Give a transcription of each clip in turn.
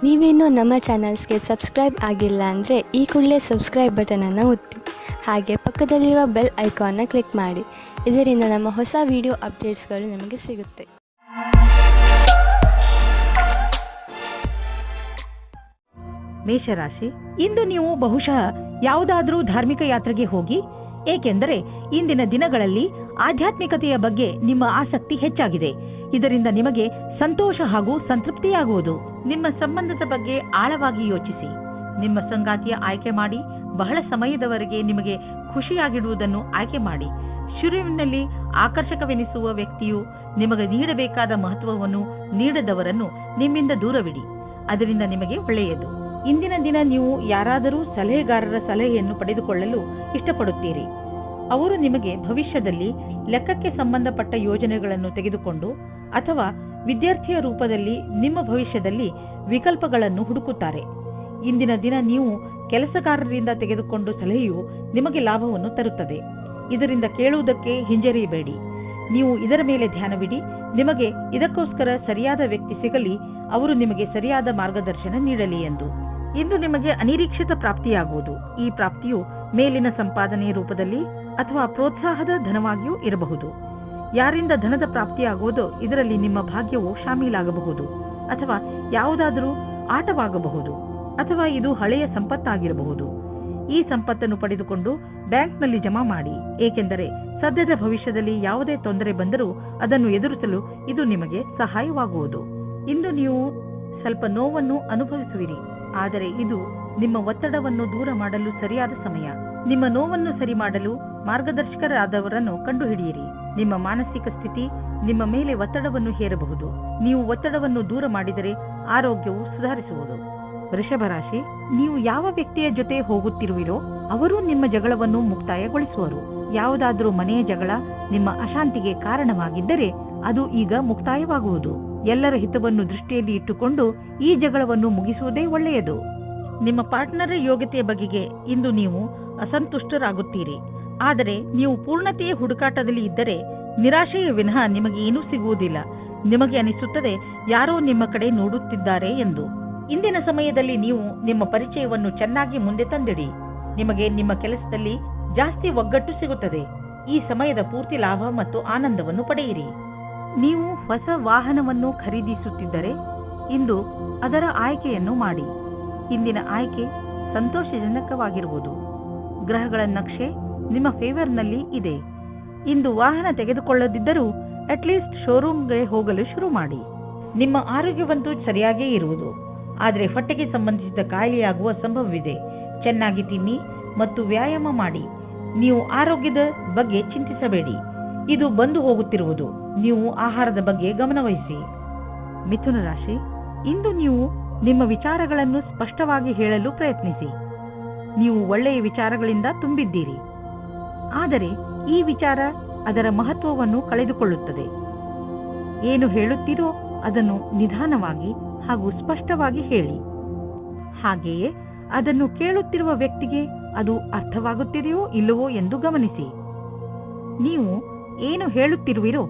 ನೀವೇನೂ ನಮ್ಮ ಚಾನಲ್ಸ್ಗೆ ಸಬ್ಸ್ಕ್ರೈಬ್ ಆಗಿಲ್ಲ ಅಂದರೆ ಈ ಕೂಡಲೇ ಸಬ್ಸ್ಕ್ರೈಬ್ ಬಟನನ್ನು ಒತ್ತಿ, ಹಾಗೆ ಪಕ್ಕದಲ್ಲಿರುವ ಬೆಲ್ ಐಕಾನ್ನ ಕ್ಲಿಕ್ ಮಾಡಿ. ಇದರಿಂದ ನಮ್ಮ ಹೊಸ ವಿಡಿಯೋ ಅಪ್ಡೇಟ್ಸ್ಗಳು ನಿಮಗೆ ಸಿಗುತ್ತೆ. ಮೇಷರಾಶಿ, ಇಂದು ನೀವು ಬಹುಶಃ ಯಾವುದಾದ್ರೂ ಧಾರ್ಮಿಕ ಯಾತ್ರೆಗೆ ಹೋಗಿ, ಏಕೆಂದರೆ ಇಂದಿನ ದಿನಗಳಲ್ಲಿ ಆಧ್ಯಾತ್ಮಿಕತೆಯ ಬಗ್ಗೆ ನಿಮ್ಮ ಆಸಕ್ತಿ ಹೆಚ್ಚಾಗಿದೆ. ಇದರಿಂದ ನಿಮಗೆ ಸಂತೋಷ ಹಾಗೂ ಸಂತೃಪ್ತಿಯಾಗುವುದು. ನಿಮ್ಮ ಸಂಬಂಧದ ಬಗ್ಗೆ ಆಳವಾಗಿ ಯೋಚಿಸಿ. ನಿಮ್ಮ ಸಂಗಾತಿಯ ಆಯ್ಕೆ ಮಾಡಿ. ಬಹಳ ಸಮಯದವರೆಗೆ ನಿಮಗೆ ಖುಷಿಯಾಗಿಡುವುದನ್ನು ಆಯ್ಕೆ ಮಾಡಿ. ಶುರುವಿನಲ್ಲಿ ಆಕರ್ಷಕವೆನಿಸುವ ವ್ಯಕ್ತಿಯು ನಿಮಗೆ ನೀಡಬೇಕಾದ ಮಹತ್ವವನ್ನು ನೀಡದವರನ್ನು ನಿಮ್ಮಿಂದ ದೂರವಿಡಿ. ಅದರಿಂದ ನಿಮಗೆ ಒಳ್ಳೆಯದು. ಇಂದಿನ ದಿನ ನೀವು ಯಾರಾದರೂ ಸಲಹೆಗಾರರ ಸಲಹೆಯನ್ನು ಪಡೆದುಕೊಳ್ಳಲು ಇಷ್ಟಪಡುತ್ತೀರಿ. ಅವರು ನಿಮಗೆ ಭವಿಷ್ಯದಲ್ಲಿ ಲೆಕ್ಕಕ್ಕೆ ಸಂಬಂಧಪಟ್ಟ ಯೋಜನೆಗಳನ್ನು ತೆಗೆದುಕೊಂಡು ಅಥವಾ ವಿದ್ಯಾರ್ಥಿಯ ರೂಪದಲ್ಲಿ ನಿಮ್ಮ ಭವಿಷ್ಯದಲ್ಲಿ ವಿಕಲ್ಪಗಳನ್ನು ಹುಡುಕುತ್ತಾರೆ. ಇಂದಿನ ದಿನ ನೀವು ಕೆಲಸಗಾರರಿಂದ ತೆಗೆದುಕೊಂಡು ಸಲಹೆಯು ನಿಮಗೆ ಲಾಭವನ್ನು ತರುತ್ತದೆ. ಇದರಿಂದ ಕೇಳುವುದಕ್ಕೆ ಹಿಂಜರಿಯಬೇಡಿ. ನೀವು ಇದರ ಮೇಲೆ ಧ್ಯಾನವಿಡಿ. ನಿಮಗೆ ಇದಕ್ಕೋಸ್ಕರ ಸರಿಯಾದ ವ್ಯಕ್ತಿ ಸಿಗಲಿ, ಅವರು ನಿಮಗೆ ಸರಿಯಾದ ಮಾರ್ಗದರ್ಶನ ನೀಡಲಿ ಎಂದು. ಇಂದು ನಿಮಗೆ ಅನಿರೀಕ್ಷಿತ ಪ್ರಾಪ್ತಿಯಾಗುವುದು. ಈ ಪ್ರಾಪ್ತಿಯು ಮೇಲಿನ ಸಂಪಾದನೆಯ ರೂಪದಲ್ಲಿ ಅಥವಾ ಪ್ರೋತ್ಸಾಹದ ಧನವಾಗಿಯೂ ಇರಬಹುದು. ಯಾರಿಂದ ಧನದ ಪ್ರಾಪ್ತಿಯಾಗುವುದೋ ಇದರಲ್ಲಿ ನಿಮ್ಮ ಭಾಗ್ಯವು ಶಾಮೀಲಾಗಬಹುದು, ಅಥವಾ ಯಾವುದಾದರೂ ಆಟವಾಗಬಹುದು, ಅಥವಾ ಇದು ಹಳೆಯ ಸಂಪತ್ತಾಗಿರಬಹುದು. ಈ ಸಂಪತ್ತನ್ನು ಪಡೆದುಕೊಂಡು ಬ್ಯಾಂಕ್ನಲ್ಲಿ ಜಮಾ ಮಾಡಿ, ಏಕೆಂದರೆ ಸದ್ಯದ ಭವಿಷ್ಯದಲ್ಲಿ ಯಾವುದೇ ತೊಂದರೆ ಬಂದರೂ ಅದನ್ನು ಎದುರಿಸಲು ಇದು ನಿಮಗೆ ಸಹಾಯವಾಗುವುದು. ಇಂದು ನೀವು ಸ್ವಲ್ಪ ನೋವನ್ನು ಅನುಭವಿಸುವಿರಿ, ಆದರೆ ಇದು ನಿಮ್ಮ ಒತ್ತಡವನ್ನು ದೂರ ಮಾಡಲು ಸರಿಯಾದ ಸಮಯ. ನಿಮ್ಮ ನೋವನ್ನು ಸರಿ ಮಾಡಲು ಮಾರ್ಗದರ್ಶಕರಾದವರನ್ನು ಕಂಡುಹಿಡಿಯಿರಿ. ನಿಮ್ಮ ಮಾನಸಿಕ ಸ್ಥಿತಿ ನಿಮ್ಮ ಮೇಲೆ ಒತ್ತಡವನ್ನು ಹೇರಬಹುದು. ನೀವು ಒತ್ತಡವನ್ನು ದೂರ ಮಾಡಿದರೆ ಆರೋಗ್ಯವು ಸುಧಾರಿಸುವುದು. ವೃಷಭ ರಾಶಿ, ನೀವು ಯಾವ ವ್ಯಕ್ತಿಯ ಜೊತೆ ಹೋಗುತ್ತಿರುವಿರೋ ಅವರು ನಿಮ್ಮ ಜಗಳವನ್ನು ಮುಕ್ತಾಯಗೊಳಿಸುವರು. ಯಾವುದಾದ್ರೂ ಮನೆಯ ಜಗಳ ನಿಮ್ಮ ಅಶಾಂತಿಗೆ ಕಾರಣವಾಗಿದ್ದರೆ ಅದು ಈಗ ಮುಕ್ತಾಯವಾಗುವುದು. ಎಲ್ಲರ ಹಿತವನ್ನು ದೃಷ್ಟಿಯಲ್ಲಿ ಇಟ್ಟುಕೊಂಡು ಈ ಜಗಳವನ್ನು ಮುಗಿಸುವುದೇ ಒಳ್ಳೆಯದು. ನಿಮ್ಮ ಪಾರ್ಟ್ನರ್ ಯೋಗ್ಯತೆಯ ಬಗೆಗೆ ಇಂದು ನೀವು ಅಸಂತುಷ್ಟರಾಗುತ್ತೀರಿ. ಆದರೆ ನೀವು ಪೂರ್ಣತೆಯ ಹುಡುಕಾಟದಲ್ಲಿ ಇದ್ದರೆ ನಿರಾಶೆಯ ವಿನಃ ನಿಮಗೆ ಏನೂ ಸಿಗುವುದಿಲ್ಲ. ನಿಮಗೆ ಅನಿಸುತ್ತದೆ ಯಾರೋ ನಿಮ್ಮ ಕಡೆ ನೋಡುತ್ತಿದ್ದಾರೆ ಎಂದು. ಇಂದಿನ ಸಮಯದಲ್ಲಿ ನೀವು ನಿಮ್ಮ ಪರಿಚಯವನ್ನು ಚೆನ್ನಾಗಿ ಮುಂದೆ ತಂದಿಡಿ. ನಿಮಗೆ ನಿಮ್ಮ ಕೆಲಸದಲ್ಲಿ ಜಾಸ್ತಿ ಒಗ್ಗಟ್ಟು ಸಿಗುತ್ತದೆ. ಈ ಸಮಯದ ಪೂರ್ತಿ ಲಾಭ ಮತ್ತು ಆನಂದವನ್ನು ಪಡೆಯಿರಿ. ನೀವು ಹೊಸ ವಾಹನವನ್ನು ಖರೀದಿಸುತ್ತಿದ್ದರೆ ಇಂದು ಅದರ ಆಯ್ಕೆಯನ್ನು ಮಾಡಿ. ಇಂದಿನ ಆಯ್ಕೆ ಸಂತೋಷಜನಕವಾಗಿರುವುದು. ಗ್ರಹಗಳ ನಕ್ಷೆ ನಿಮ್ಮ ಫೇವರ್ನಲ್ಲಿ ಇದೆ. ಇಂದು ವಾಹನ ತೆಗೆದುಕೊಳ್ಳದಿದ್ದರೂ ಅಟ್ಲೀಸ್ಟ್ ಶೋರೂಮ್ಗೆ ಹೋಗಲು ಶುರು ಮಾಡಿ. ನಿಮ್ಮ ಆರೋಗ್ಯವಂತೂ ಸರಿಯಾಗೇ ಇರುವುದು, ಆದರೆ ಹೊಟ್ಟೆಗೆ ಸಂಬಂಧಿಸಿದ ಕಾಯಿಲೆಯಾಗುವ ಸಂಭವವಿದೆ. ಚೆನ್ನಾಗಿ ತಿನ್ನಿ ಮತ್ತು ವ್ಯಾಯಾಮ ಮಾಡಿ. ನೀವು ಆರೋಗ್ಯದ ಬಗ್ಗೆ ಚಿಂತಿಸಬೇಡಿ, ಇದು ಬಂದು ಹೋಗುತ್ತಿರುವುದು. ನೀವು ಆಹಾರದ ಬಗ್ಗೆ ಗಮನವಹಿಸಿ. ಮಿಥುನ ರಾಶಿ, ಇಂದು ನೀವು ನಿಮ್ಮ ವಿಚಾರಗಳನ್ನು ಸ್ಪಷ್ಟವಾಗಿ ಹೇಳಲು ಪ್ರಯತ್ನಿಸಿ. ನೀವು ಒಳ್ಳೆಯ ವಿಚಾರಗಳಿಂದ ತುಂಬಿದ್ದೀರಿ, ಆದರೆ ಈ ವಿಚಾರ ಅದರ ಮಹತ್ವವನ್ನು ಕಳೆದುಕೊಳ್ಳುತ್ತದೆ. ಏನು ಹೇಳುತ್ತೀರೋ ಅದನ್ನು ನಿಧಾನವಾಗಿ ಹಾಗೂ ಸ್ಪಷ್ಟವಾಗಿ ಹೇಳಿ. ಹಾಗೆಯೇ ಅದನ್ನು ಕೇಳುತ್ತಿರುವ ವ್ಯಕ್ತಿಗೆ ಅದು ಅರ್ಥವಾಗುತ್ತಿದೆಯೋ ಇಲ್ಲವೋ ಎಂದು ಗಮನಿಸಿ. ನೀವು ಏನು ಹೇಳುತ್ತಿರುವಿರೋ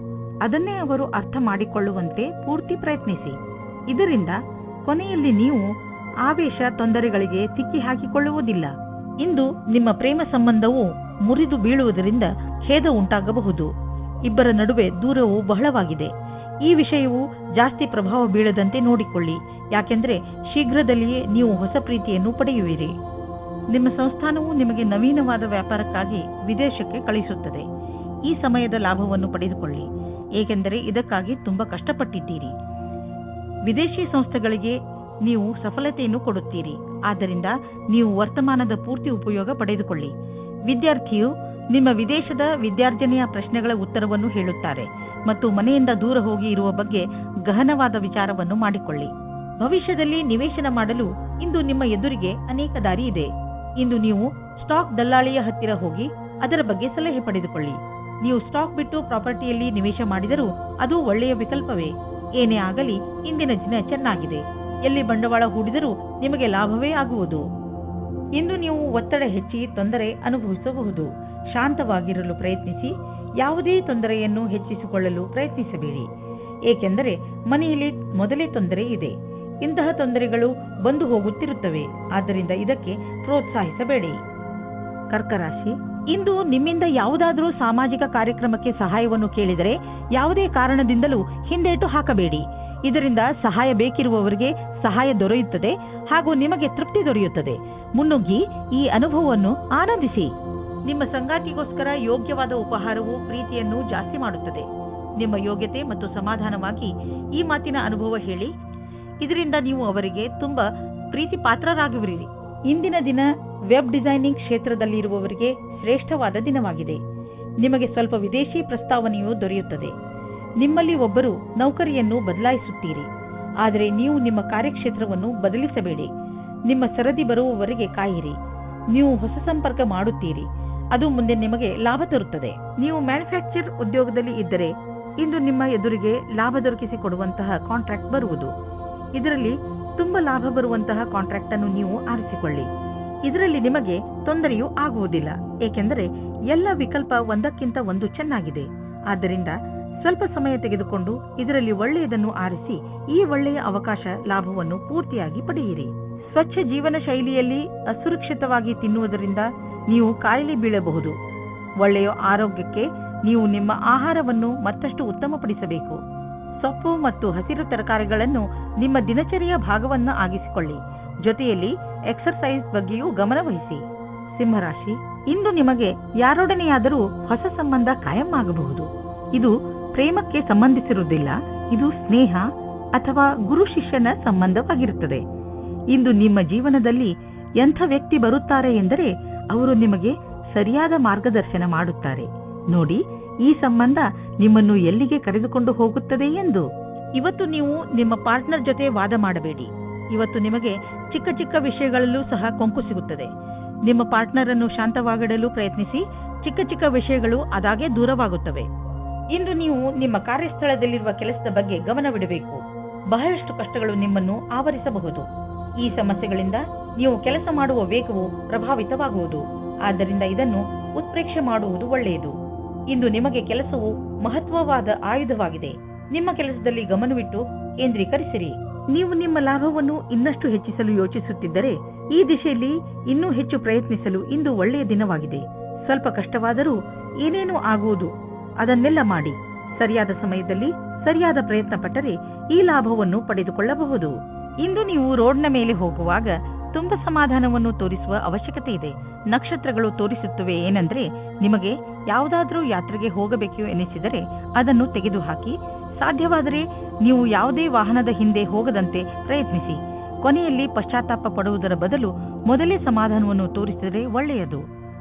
ಅದನ್ನೇ ಅವರು ಅರ್ಥ ಮಾಡಿಕೊಳ್ಳುವಂತೆ ಪೂರ್ತಿ ಪ್ರಯತ್ನಿಸಿ. ಇದರಿಂದ ಕೊನೆಯಲ್ಲಿ ನೀವು ಆವೇಶ ತೊಂದರೆಗಳಿಗೆ ಸಿಕ್ಕಿ ಹಾಕಿಕೊಳ್ಳುವುದಿಲ್ಲ. ಇಂದು ನಿಮ್ಮ ಪ್ರೇಮ ಸಂಬಂಧವು ಮುರಿದು ಬೀಳುವುದರಿಂದ ಖೇದ ಉಂಟಾಗಬಹುದು. ಇಬ್ಬರ ನಡುವೆ ದೂರವು ಬಹಳವಾಗಿದೆ. ಈ ವಿಷಯವು ಜಾಸ್ತಿ ಪ್ರಭಾವ ಬೀಳದಂತೆ ನೋಡಿಕೊಳ್ಳಿ, ಯಾಕೆಂದರೆ ಶೀಘ್ರದಲ್ಲಿಯೇ ನೀವು ಹೊಸ ಪ್ರೀತಿಯನ್ನು ಪಡೆಯುವಿರಿ. ನಿಮ್ಮ ಸಂಸ್ಥಾನವು ನಿಮಗೆ ನವೀನವಾದ ವ್ಯಾಪಾರಕ್ಕಾಗಿ ವಿದೇಶಕ್ಕೆ ಕಳಿಸುತ್ತದೆ. ಈ ಸಮಯದ ಲಾಭವನ್ನು ಪಡೆದುಕೊಳ್ಳಿ, ಏಕೆಂದರೆ ಇದಕ್ಕಾಗಿ ತುಂಬಾ ಕಷ್ಟಪಟ್ಟಿದ್ದೀರಿ. ವಿದೇಶಿ ಸಂಸ್ಥೆಗಳಿಗೆ ನೀವು ಸಫಲತೆಯನ್ನು ಕೊಡುತ್ತೀರಿ, ಆದ್ದರಿಂದ ನೀವು ವರ್ತಮಾನದ ಪೂರ್ತಿ ಉಪಯೋಗ ಪಡೆದುಕೊಳ್ಳಿ. ವಿದ್ಯಾರ್ಥಿಯು ನಿಮ್ಮ ವಿದೇಶದ ವಿದ್ಯಾರ್ಜನೆಯ ಪ್ರಶ್ನೆಗಳ ಉತ್ತರವನ್ನು ಹೇಳುತ್ತಾರೆ ಮತ್ತು ಮನೆಯಿಂದ ದೂರ ಹೋಗಿ ಇರುವ ಬಗ್ಗೆ ಗಹನವಾದ ವಿಚಾರವನ್ನು ಮಾಡಿಕೊಳ್ಳಿ. ಭವಿಷ್ಯದಲ್ಲಿ ನಿವೇಶನ ಮಾಡಲು ಇಂದು ನಿಮ್ಮ ಎದುರಿಗೆ ಅನೇಕ ದಾರಿ ಇದೆ. ಇಂದು ನೀವು ಸ್ಟಾಕ್ ದಲ್ಲಾಳಿಯ ಹತ್ತಿರ ಹೋಗಿ ಅದರ ಬಗ್ಗೆ ಸಲಹೆ ಪಡೆದುಕೊಳ್ಳಿ. ನೀವು ಸ್ಟಾಕ್ ಬಿಟ್ಟು ಪ್ರಾಪರ್ಟಿಯಲ್ಲಿ ನಿವೇಶ ಮಾಡಿದರೂ ಅದು ಒಳ್ಳೆಯ ವಿಕಲ್ಪವೇ. ಏನೇ ಆಗಲಿ ಇಂದಿನ ದಿನ ಚೆನ್ನಾಗಿದೆ. ಎಲ್ಲಿ ಬಂಡವಾಳ ಹೂಡಿದರೂ ನಿಮಗೆ ಲಾಭವೇ ಆಗುವುದು. ಇಂದು ನೀವು ಒತ್ತಡ ಹೆಚ್ಚಿ ತೊಂದರೆ ಅನುಭವಿಸಬಹುದು. ಶಾಂತವಾಗಿರಲು ಪ್ರಯತ್ನಿಸಿ. ಯಾವುದೇ ತೊಂದರೆಯನ್ನು ಹೆಚ್ಚಿಸಿಕೊಳ್ಳಲು ಪ್ರಯತ್ನಿಸಬೇಡಿ, ಏಕೆಂದರೆ ಮನೆಯಲ್ಲಿ ಮೊದಲೇ ತೊಂದರೆ ಇದೆ. ಇಂತಹ ತೊಂದರೆಗಳು ಬಂದು ಹೋಗುತ್ತಿರುತ್ತವೆ. ಆದ್ದರಿಂದ ಇದಕ್ಕೆ ಪ್ರೋತ್ಸಾಹಿಸಬೇಡಿ. ಕರ್ಕರಾಶಿ, ಇಂದು ನಿಮ್ಮಿಂದ ಯಾವುದಾದರೂ ಸಾಮಾಜಿಕ ಕಾರ್ಯಕ್ರಮಕ್ಕೆ ಸಹಾಯವನ್ನು ಕೇಳಿದರೆ ಯಾವುದೇ ಕಾರಣದಿಂದಲೂ ಹಿಂದೇಟು ಹಾಕಬೇಡಿ. ಇದರಿಂದ ಸಹಾಯ ಬೇಕಿರುವವರಿಗೆ ಸಹಾಯ ದೊರೆಯುತ್ತದೆ ಹಾಗೂ ನಿಮಗೆ ತೃಪ್ತಿ ದೊರೆಯುತ್ತದೆ. ಮುನ್ನುಗ್ಗಿ ಈ ಅನುಭವವನ್ನು ಆನಂದಿಸಿ. ನಿಮ್ಮ ಸಂಗಾತಿಗೋಸ್ಕರ ಯೋಗ್ಯವಾದ ಉಪಹಾರವು ಪ್ರೀತಿಯನ್ನು ಜಾಸ್ತಿ ಮಾಡುತ್ತದೆ. ನಿಮ್ಮ ಯೋಗ್ಯತೆ ಮತ್ತು ಸಮಾಧಾನವಾಗಿ ಈ ಮಾತಿನ ಅನುಭವ ಹೇಳಿ. ಇದರಿಂದ ನೀವು ಅವರಿಗೆ ತುಂಬಾ ಪ್ರೀತಿ ಪಾತ್ರರಾಗುವಿರಿ. ಇಂದಿನ ದಿನ ವೆಬ್ ಡಿಸೈನಿಂಗ್ ಕ್ಷೇತ್ರದಲ್ಲಿರುವವರಿಗೆ ಶ್ರೇಷ್ಠವಾದ ದಿನವಾಗಿದೆ. ನಿಮಗೆ ಸ್ವಲ್ಪ ವಿದೇಶಿ ಪ್ರಸ್ತಾವನೆಯು ದೊರೆಯುತ್ತದೆ. ನಿಮ್ಮಲ್ಲಿ ಒಬ್ಬರು ನೌಕರಿಯನ್ನು ಬದಲಾಯಿಸುತ್ತೀರಿ. ಆದರೆ ನೀವು ನಿಮ್ಮ ಕಾರ್ಯಕ್ಷೇತ್ರವನ್ನು ಬದಲಿಸಬೇಡಿ. ನಿಮ್ಮ ಸರದಿ ಬರುವವರೆಗೆ ಕಾಯಿರಿ. ನೀವು ಹೊಸ ಸಂಪರ್ಕ ಮಾಡುತ್ತೀರಿ. ಅದು ಮುಂದೆ ನಿಮಗೆ ಲಾಭ ತರುತ್ತದೆ. ನೀವು ಮ್ಯಾನುಫ್ಯಾಕ್ಚರ್ ಉದ್ಯೋಗದಲ್ಲಿ ಇದ್ದರೆ ಇಂದು ನಿಮ್ಮ ಎದುರಿಗೆ ಲಾಭ ದೊರಕಿಸಿಕೊಡುವಂತಹ ಕಾಂಟ್ರಾಕ್ಟ್ ಬರುವುದು. ಇದರಲ್ಲಿ ತುಂಬಾ ಲಾಭ ಬರುವಂತಹ ಕಾಂಟ್ರಾಕ್ಟ್ ಅನ್ನು ನೀವು ಆರಿಸಿಕೊಳ್ಳಿ. ಇದರಲ್ಲಿ ನಿಮಗೆ ತೊಂದರೆಯೂ ಆಗುವುದಿಲ್ಲ, ಏಕೆಂದರೆ ಎಲ್ಲ ವಿಕಲ್ಪ ಒಂದಕ್ಕಿಂತ ಒಂದು ಚೆನ್ನಾಗಿದೆ. ಆದ್ದರಿಂದ ಸ್ವಲ್ಪ ಸಮಯ ತೆಗೆದುಕೊಂಡು ಇದರಲ್ಲಿ ಒಳ್ಳೆಯದನ್ನು ಆರಿಸಿ ಈ ಒಳ್ಳೆಯ ಅವಕಾಶ ಲಾಭವನ್ನು ಪೂರ್ತಿಯಾಗಿ ಪಡೆಯಿರಿ. ಸ್ವಚ್ಛ ಜೀವನ ಶೈಲಿಯಲ್ಲಿ ಅಸುರಕ್ಷಿತವಾಗಿ ತಿನ್ನುವುದರಿಂದ ನೀವು ಕಾಯಿಲೆ ಬೀಳಬಹುದು. ಒಳ್ಳೆಯ ಆರೋಗ್ಯಕ್ಕೆ ನೀವು ನಿಮ್ಮ ಆಹಾರವನ್ನು ಮತ್ತಷ್ಟು ಉತ್ತಮಪಡಿಸಬೇಕು. ಸೊಪ್ಪು ಮತ್ತು ಹಸಿರು ತರಕಾರಿಗಳನ್ನು ನಿಮ್ಮ ದಿನಚರಿಯ ಭಾಗವನ್ನು ಆಗಿಸಿಕೊಳ್ಳಿ. ಜೊತೆಯಲ್ಲಿ ಎಕ್ಸರ್ಸೈಸ್ ಬಗ್ಗೆಯೂ ಗಮನ ವಹಿಸಿ. ಸಿಂಹರಾಶಿ, ಇಂದು ನಿಮಗೆ ಯಾರೊಡನೆಯಾದರೂ ಹೊಸ ಸಂಬಂಧ ಕಾಯಂ ಆಗಬಹುದು. ಇದು ಪ್ರೇಮಕ್ಕೆ ಸಂಬಂಧಿಸಿರುವುದಿಲ್ಲ. ಇದು ಸ್ನೇಹ ಅಥವಾ ಗುರು ಶಿಷ್ಯನ ಸಂಬಂಧವಾಗಿರುತ್ತದೆ. ಇಂದು ನಿಮ್ಮ ಜೀವನದಲ್ಲಿ ಎಂಥ ವ್ಯಕ್ತಿ ಬರುತ್ತಾರೆ ಎಂದರೆ ಅವರು ನಿಮಗೆ ಸರಿಯಾದ ಮಾರ್ಗದರ್ಶನ ಮಾಡುತ್ತಾರೆ. ನೋಡಿ, ಈ ಸಂಬಂಧ ನಿಮ್ಮನ್ನು ಎಲ್ಲಿಗೆ ಕರೆದುಕೊಂಡು ಹೋಗುತ್ತದೆ ಎಂದು. ಇವತ್ತು ನೀವು ನಿಮ್ಮ ಪಾರ್ಟ್ನರ್ ಜೊತೆ ವಾದ ಮಾಡಬೇಡಿ. ಇವತ್ತು ನಿಮಗೆ ಚಿಕ್ಕ ಚಿಕ್ಕ ವಿಷಯಗಳಲ್ಲೂ ಸಹ ಕೊಂಕು ಸಿಗುತ್ತದೆ. ನಿಮ್ಮ ಪಾರ್ಟ್ನರ್ ಅನ್ನು ಶಾಂತವಾಗಿಡಲು ಪ್ರಯತ್ನಿಸಿ. ಚಿಕ್ಕ ಚಿಕ್ಕ ವಿಷಯಗಳು ಅದಾಗೆ ದೂರವಾಗುತ್ತವೆ. ಇಂದು ನೀವು ನಿಮ್ಮ ಕಾರ್ಯಸ್ಥಳದಲ್ಲಿರುವ ಕೆಲಸದ ಬಗ್ಗೆ ಗಮನವಿಡಬೇಕು. ಬಹಳಷ್ಟು ಕಷ್ಟಗಳು ನಿಮ್ಮನ್ನು ಆವರಿಸಬಹುದು. ಈ ಸಮಸ್ಯೆಗಳಿಂದ ನೀವು ಕೆಲಸ ಮಾಡುವ ವೇಗವು ಪ್ರಭಾವಿತವಾಗುವುದು. ಆದ್ದರಿಂದ ಇದನ್ನು ಉತ್ಪ್ರೇಕ್ಷೆ ಮಾಡುವುದು ಒಳ್ಳೆಯದು. ಇಂದು ನಿಮಗೆ ಕೆಲಸವು ಮಹತ್ವವಾದ ಆಯುಧವಾಗಿದೆ. ನಿಮ್ಮ ಕೆಲಸದಲ್ಲಿ ಗಮನವಿಟ್ಟು ಕೇಂದ್ರೀಕರಿಸಿರಿ. ನೀವು ನಿಮ್ಮ ಲಾಭವನ್ನು ಇನ್ನಷ್ಟು ಹೆಚ್ಚಿಸಲು ಯೋಚಿಸುತ್ತಿದ್ದರೆ ಈ ದಿಶೆಯಲ್ಲಿ ಇನ್ನೂ ಹೆಚ್ಚು ಪ್ರಯತ್ನಿಸಲು ಇಂದು ಒಳ್ಳೆಯ ದಿನವಾಗಿದೆ. ಸ್ವಲ್ಪ ಕಷ್ಟವಾದರೂ ಏನೇನೂ ಆಗುವುದು, ಅದನ್ನೆಲ್ಲ ಮಾಡಿ ಸರಿಯಾದ ಸಮಯದಲ್ಲಿ ಸರಿಯಾದ ಪ್ರಯತ್ನ ಪಟ್ಟರೆ ಈ ಲಾಭವನ್ನು ಪಡೆದುಕೊಳ್ಳಬಹುದು. ಇಂದು ನೀವು ರೋಡ್ನ ಮೇಲೆ ಹೋಗುವಾಗ ತುಂಬಾ ಸಮಾಧಾನವನ್ನು ತೋರಿಸುವ ಅವಶ್ಯಕತೆ ಇದೆ. ನಕ್ಷತ್ರಗಳು ತೋರಿಸುತ್ತವೆ ಏನಂದ್ರೆ, ನಿಮಗೆ ಯಾವುದಾದ್ರೂ ಯಾತ್ರೆಗೆ ಹೋಗಬೇಕು ಎನಿಸಿದರೆ ಅದನ್ನು ತೆಗೆದುಹಾಕಿ. ಸಾಧ್ಯವಾದರೆ ನೀವು ಯಾವುದೇ ವಾಹನದ ಹಿಂದೆ ಹೋಗದಂತೆ ಪ್ರಯತ್ನಿಸಿ. ಕೊನೆಯಲ್ಲಿ ಪಶ್ಚಾತ್ತಾಪ ಪಡುವುದರ ಬದಲು ಮೊದಲೇ ಸಮಾಧಾನವನ್ನು ತೋರಿಸಿದರೆ ಒಳ್ಳೆಯದು.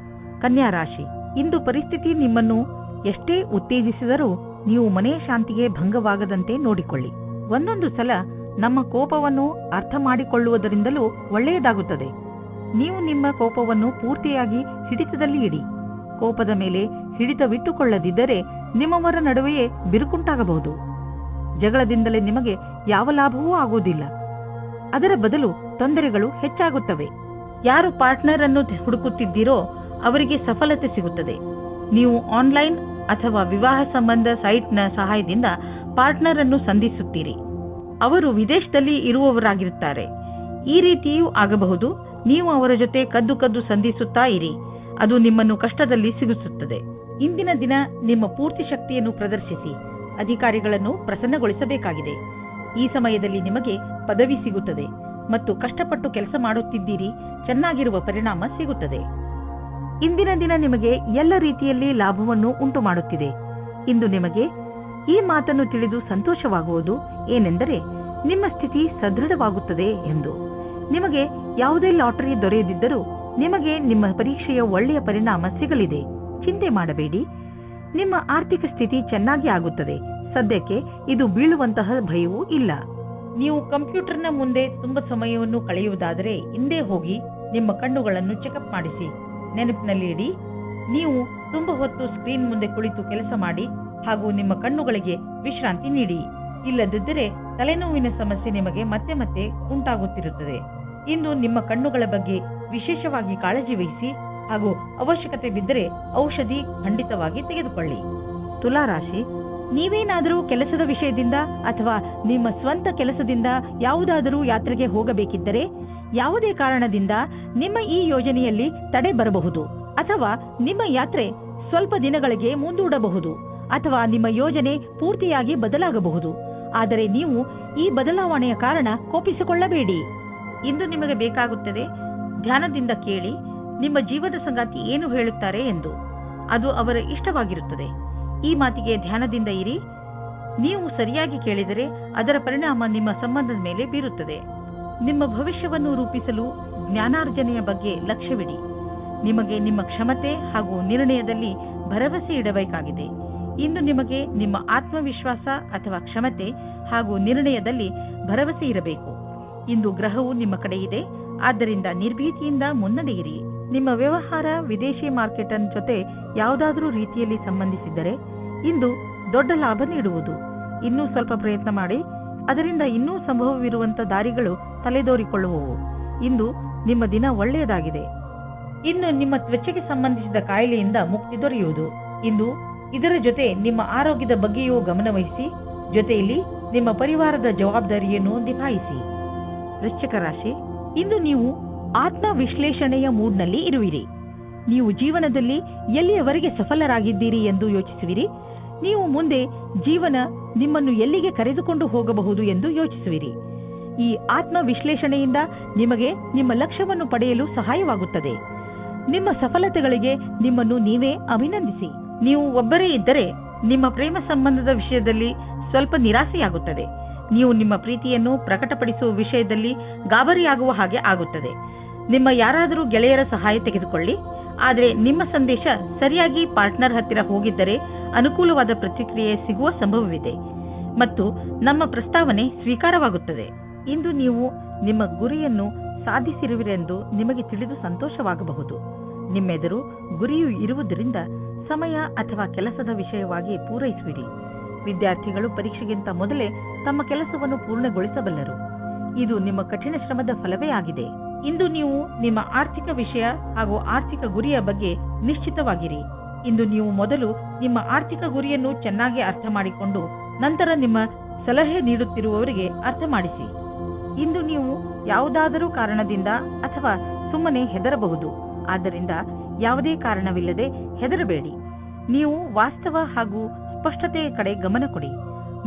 ಕನ್ಯಾ ರಾಶಿ, ಇಂದು ಪರಿಸ್ಥಿತಿ ನಿಮ್ಮನ್ನು ಎಷ್ಟೇ ಉತ್ತೇಜಿಸಿದರೂ ನೀವು ಮನೆಯ ಶಾಂತಿಗೆ ಭಂಗವಾಗದಂತೆ ನೋಡಿಕೊಳ್ಳಿ. ಒಂದೊಂದು ಸಲ ನಮ್ಮ ಕೋಪವನ್ನು ಅರ್ಥ ಮಾಡಿಕೊಳ್ಳುವುದರಿಂದಲೂ ಒಳ್ಳೆಯದಾಗುತ್ತದೆ. ನೀವು ನಿಮ್ಮ ಕೋಪವನ್ನು ಪೂರ್ತಿಯಾಗಿ ಹಿಡಿತದಲ್ಲಿ ಇಡಿ. ಕೋಪದ ಮೇಲೆ ಹಿಡಿತವಿಟ್ಟುಕೊಳ್ಳದಿದ್ದರೆ ನಿಮ್ಮವರ ನಡುವೆಯೇ ಬಿರುಕುಂಟಾಗಬಹುದು. ಜಗಳದಿಂದಲೇ ನಿಮಗೆ ಯಾವ ಲಾಭವೂ ಆಗುವುದಿಲ್ಲ. ಅದರ ಬದಲು ತೊಂದರೆಗಳು ಹೆಚ್ಚಾಗುತ್ತವೆ. ಯಾರು ಪಾರ್ಟ್ನರ್ ಅನ್ನು ಹುಡುಕುತ್ತಿದ್ದೀರೋ ಅವರಿಗೆ ಸಫಲತೆ ಸಿಗುತ್ತದೆ. ನೀವು ಆನ್ಲೈನ್ ಅಥವಾ ವಿವಾಹ ಸಂಬಂಧ ಸೈಟ್ನ ಸಹಾಯದಿಂದ ಪಾರ್ಟ್ನರ್ ಅನ್ನು ಸಂಧಿಸುತ್ತೀರಿ. ಅವರು ವಿದೇಶದಲ್ಲಿ ಇರುವವರಾಗಿರುತ್ತಾರೆ. ಈ ರೀತಿಯೂ ಆಗಬಹುದು. ನೀವು ಅವರ ಜೊತೆ ಕದ್ದು ಸಂಧಿಸುತ್ತಾ ಇರಿ. ಅದು ನಿಮ್ಮನ್ನು ಕಷ್ಟದಲ್ಲಿ ಸಿಗಿಸುತ್ತದೆ. ಇಂದಿನ ದಿನ ನಿಮ್ಮ ಪೂರ್ತಿ ಶಕ್ತಿಯನ್ನು ಪ್ರದರ್ಶಿಸಿ. ಅಧಿಕಾರಿಗಳನ್ನು ಪ್ರಸನ್ನಗೊಳಿಸಬೇಕಾಗಿದೆ. ಈ ಸಮಯದಲ್ಲಿ ನಿಮಗೆ ಪದವಿ ಸಿಗುತ್ತದೆ ಮತ್ತು ಕಷ್ಟಪಟ್ಟು ಕೆಲಸ ಮಾಡುತ್ತಿದ್ದೀರಿ. ಚೆನ್ನಾಗಿರುವ ಪರಿಣಾಮ ಸಿಗುತ್ತದೆ. ಇಂದಿನ ದಿನ ನಿಮಗೆ ಎಲ್ಲ ರೀತಿಯಲ್ಲಿ ಲಾಭವನ್ನು ಉಂಟು ಮಾಡುತ್ತಿದೆ. ಇಂದು ನಿಮಗೆ ಈ ಮಾತನ್ನು ತಿಳಿದು ಸಂತೋಷವಾಗುವುದು ಏನೆಂದರೆ, ನಿಮ್ಮ ಸ್ಥಿತಿ ಸದೃಢವಾಗುತ್ತದೆ ಎಂದು. ನಿಮಗೆ ಯಾವುದೇ ಲಾಟರಿ ದೊರೆಯದಿದ್ದರೂ ನಿಮಗೆ ನಿಮ್ಮ ಪರೀಕ್ಷೆಯ ಒಳ್ಳೆಯ ಪರಿಣಾಮ ಸಿಗಲಿದೆ. ಚಿಂತೆ ಮಾಡಬೇಡಿ. ನಿಮ್ಮ ಆರ್ಥಿಕ ಸ್ಥಿತಿ ಚೆನ್ನಾಗಿ ಆಗುತ್ತದೆ. ಸದ್ಯಕ್ಕೆ ಇದು ಬೀಳುವಂತಹ ಭಯವೂ ಇಲ್ಲ. ನೀವು ಕಂಪ್ಯೂಟರ್ನ ಮುಂದೆ ತುಂಬಾ ಸಮಯವನ್ನು ಕಳೆಯುವುದಾದರೆ ಹಿಂದೆ ಹೋಗಿ ನಿಮ್ಮ ಕಣ್ಣುಗಳನ್ನು ಚೆಕಪ್ ಮಾಡಿಸಿ. ನೆನಪಿನಲ್ಲಿ ಇಡಿ, ನೀವು ತುಂಬಾ ಹೊತ್ತು ಸ್ಕ್ರೀನ್ ಮುಂದೆ ಕುಳಿತು ಕೆಲಸ ಮಾಡಿ ಹಾಗೂ ನಿಮ್ಮ ಕಣ್ಣುಗಳಿಗೆ ವಿಶ್ರಾಂತಿ ನೀಡಿ. ಇಲ್ಲದಿದ್ದರೆ ತಲೆನೋವಿನ ಸಮಸ್ಯೆ ನಿಮಗೆ ಮತ್ತೆ ಮತ್ತೆ ಉಂಟಾಗುತ್ತಿರುತ್ತದೆ. ಇಂದು ನಿಮ್ಮ ಕಣ್ಣುಗಳ ಬಗ್ಗೆ ವಿಶೇಷವಾಗಿ ಕಾಳಜಿ ವಹಿಸಿ ಹಾಗೂ ಅವಶ್ಯಕತೆ ಬಿದ್ದರೆ ಔಷಧಿ ಖಂಡಿತವಾಗಿ ತೆಗೆದುಕೊಳ್ಳಿ. ತುಲಾರಾಶಿ, ನೀವೇನಾದರೂ ಕೆಲಸದ ವಿಷಯದಿಂದ ಅಥವಾ ನಿಮ್ಮ ಸ್ವಂತ ಕೆಲಸದಿಂದ ಯಾವುದಾದರೂ ಯಾತ್ರೆಗೆ ಹೋಗಬೇಕಿದ್ದರೆ ಯಾವುದೇ ಕಾರಣದಿಂದ ನಿಮ್ಮ ಈ ಯೋಜನೆಯಲ್ಲಿ ತಡೆ ಬರಬಹುದು ಅಥವಾ ನಿಮ್ಮ ಯಾತ್ರೆ ಸ್ವಲ್ಪ ದಿನಗಳಿಗೆ ಮುಂದೂಡಬಹುದು ಅಥವಾ ನಿಮ್ಮ ಯೋಜನೆ ಪೂರ್ತಿಯಾಗಿ ಬದಲಾಗಬಹುದು. ಆದರೆ ನೀವು ಈ ಬದಲಾವಣೆಯ ಕಾರಣ ಕೋಪಿಸಿಕೊಳ್ಳಬೇಡಿ. ಇಂದು ನಿಮಗೆ ಬೇಕಾಗುತ್ತದೆ ಧ್ಯಾನದಿಂದ ಕೇಳಿ ನಿಮ್ಮ ಜೀವದ ಸಂಗಾತಿ ಏನು ಹೇಳುತ್ತಾರೆ ಎಂದು. ಅದು ಅವರ ಇಷ್ಟವಾಗಿರುತ್ತದೆ. ಈ ಮಾತಿಗೆ ಧ್ಯಾನದಿಂದ ಇರಿ. ನೀವು ಸರಿಯಾಗಿ ಕೇಳಿದರೆ ಅದರ ಪರಿಣಾಮ ನಿಮ್ಮ ಸಂಬಂಧದ ಮೇಲೆ ಬೀರುತ್ತದೆ. ನಿಮ್ಮ ಭವಿಷ್ಯವನ್ನು ರೂಪಿಸಲು ಜ್ಞಾನಾರ್ಜನೆಯ ಬಗ್ಗೆ ಲಕ್ಷ್ಯವಿಡಿ. ನಿಮಗೆ ನಿಮ್ಮ ಕ್ಷಮತೆ ಹಾಗೂ ನಿರ್ಣಯದಲ್ಲಿ ಭರವಸೆ ಇಡಬೇಕಾಗಿದೆ. ಇಂದು ನಿಮಗೆ ನಿಮ್ಮ ಆತ್ಮವಿಶ್ವಾಸ ಅಥವಾ ಕ್ಷಮತೆ ಹಾಗೂ ನಿರ್ಣಯದಲ್ಲಿ ಭರವಸೆ ಇರಬೇಕು. ಇಂದು ಗ್ರಹವು ನಿಮ್ಮ ಕಡೆ ಇದೆ, ಆದ್ದರಿಂದ ನಿರ್ಭೀತಿಯಿಂದ ಮುನ್ನಡೆಯಿರಿ. ನಿಮ್ಮ ವ್ಯವಹಾರ ವಿದೇಶಿ ಮಾರ್ಕೆಟ್ ಜೊತೆ ಯಾವುದಾದರೂ ರೀತಿಯಲ್ಲಿ ಸಂಬಂಧಿಸಿದ್ದರೆ ಇಂದು ದೊಡ್ಡ ಲಾಭ ನೀಡುವುದು. ಇನ್ನೂ ಸ್ವಲ್ಪ ಪ್ರಯತ್ನ ಮಾಡಿ, ಅದರಿಂದ ಇನ್ನೂ ಸಂಭವವಿರುವಂಥ ದಾರಿಗಳು ತಲೆದೋರಿಕೊಳ್ಳುವವು. ಇಂದು ನಿಮ್ಮ ದಿನ ಒಳ್ಳೆಯದಾಗಿದೆ. ಇನ್ನು ನಿಮ್ಮ ತ್ವಚೆಗೆ ಸಂಬಂಧಿಸಿದ ಕಾಯಿಲೆಯಿಂದ ಮುಕ್ತಿ ದೊರೆಯುವುದು. ಇಂದು ಇದರ ಜೊತೆ ನಿಮ್ಮ ಆರೋಗ್ಯದ ಬಗ್ಗೆಯೂ ಗಮನವಹಿಸಿ, ಜೊತೆಯಲ್ಲಿ ನಿಮ್ಮ ಪರಿವಾರದ ಜವಾಬ್ದಾರಿಯನ್ನು ನಿಭಾಯಿಸಿ. ವೃಶ್ಚಿಕ ರಾಶಿ, ಇಂದು ನೀವು ಆತ್ಮ ವಿಶ್ಲೇಷಣೆಯ ಮೂಡ್ನಲ್ಲಿ ಇರುವಿರಿ. ನೀವು ಜೀವನದಲ್ಲಿ ಎಲ್ಲಿಯವರೆಗೆ ಸಫಲರಾಗಿದ್ದೀರಿ ಎಂದು ಯೋಚಿಸುವಿರಿ. ನೀವು ಮುಂದೆ ಜೀವನ ನಿಮ್ಮನ್ನು ಎಲ್ಲಿಗೆ ಕರೆದುಕೊಂಡು ಹೋಗಬಹುದು ಎಂದು ಯೋಚಿಸುವಿರಿ. ಈ ಆತ್ಮ ವಿಶ್ಲೇಷಣೆಯಿಂದ ನಿಮಗೆ ನಿಮ್ಮ ಲಕ್ಷ್ಯವನ್ನು ಪಡೆಯಲು ಸಹಾಯವಾಗುತ್ತದೆ. ನಿಮ್ಮ ಸಫಲತೆಗಳಿಗೆ ನಿಮ್ಮನ್ನು ನೀವೇ ಅಭಿನಂದಿಸಿ. ನೀವು ಒಬ್ಬರೇ ಇದ್ದರೆ ನಿಮ್ಮ ಪ್ರೇಮ ಸಂಬಂಧದ ವಿಷಯದಲ್ಲಿ ಸ್ವಲ್ಪ ನಿರಾಸೆಯಾಗುತ್ತದೆ. ನೀವು ನಿಮ್ಮ ಪ್ರೀತಿಯನ್ನು ಪ್ರಕಟಪಡಿಸುವ ವಿಷಯದಲ್ಲಿ ಗಾಬರಿಯಾಗುವ ಹಾಗೆ ಆಗುತ್ತದೆ. ನಿಮ್ಮ ಯಾರಾದರೂ ಗೆಳೆಯರ ಸಹಾಯ ತೆಗೆದುಕೊಳ್ಳಿ. ಆದರೆ ನಿಮ್ಮ ಸಂದೇಶ ಸರಿಯಾಗಿ ಪಾರ್ಟ್ನರ್ ಹತ್ತಿರ ಹೋಗಿದ್ದರೆ ಅನುಕೂಲವಾದ ಪ್ರತಿಕ್ರಿಯೆ ಸಿಗುವ ಸಂಭವವಿದೆ ಮತ್ತು ನಮ್ಮ ಪ್ರಸ್ತಾವನೆ ಸ್ವೀಕಾರವಾಗುತ್ತದೆ. ಇಂದು ನೀವು ನಿಮ್ಮ ಗುರಿಯನ್ನು ಸಾಧಿಸಿರುವಿರೆಂದು ನಿಮಗೆ ತಿಳಿದು ಸಂತೋಷವಾಗಬಹುದು. ನಿಮ್ಮೆದುರು ಗುರಿಯು ಇರುವುದರಿಂದ ಸಮಯ ಅಥವಾ ಕೆಲಸದ ವಿಷಯವಾಗಿ ಪೂರೈಸುವಿರಿ. ವಿದ್ಯಾರ್ಥಿಗಳು ಪರೀಕ್ಷೆಗಿಂತ ಮೊದಲೇ ತಮ್ಮ ಕೆಲಸವನ್ನು ಪೂರ್ಣಗೊಳಿಸಬಲ್ಲರು. ಇದು ನಿಮ್ಮ ಕಠಿಣ ಶ್ರಮದ ಫಲವೇ ಆಗಿದೆ. ಇಂದು ನೀವು ನಿಮ್ಮ ಆರ್ಥಿಕ ವಿಷಯ ಹಾಗೂ ಆರ್ಥಿಕ ಗುರಿಯ ಬಗ್ಗೆ ನಿಶ್ಚಿತವಾಗಿರಿ. ಇಂದು ನೀವು ಮೊದಲು ನಿಮ್ಮ ಆರ್ಥಿಕ ಗುರಿಯನ್ನು ಚೆನ್ನಾಗಿ ಅರ್ಥ ಮಾಡಿಕೊಂಡು ನಂತರ ನಿಮ್ಮ ಸಲಹೆ ನೀಡುತ್ತಿರುವವರಿಗೆ ಅರ್ಥ ಮಾಡಿಸಿ. ಇಂದು ನೀವು ಯಾವುದಾದರೂ ಕಾರಣದಿಂದ ಅಥವಾ ಸುಮ್ಮನೆ ಹೆದರಬಹುದು. ಆದ್ದರಿಂದ ಯಾವುದೇ ಕಾರಣವಿಲ್ಲದೆ ಹೆದರಬೇಡಿ. ನೀವು ವಾಸ್ತವ ಹಾಗೂ ಸ್ಪಷ್ಟತೆಯ ಕಡೆ ಗಮನ ಕೊಡಿ.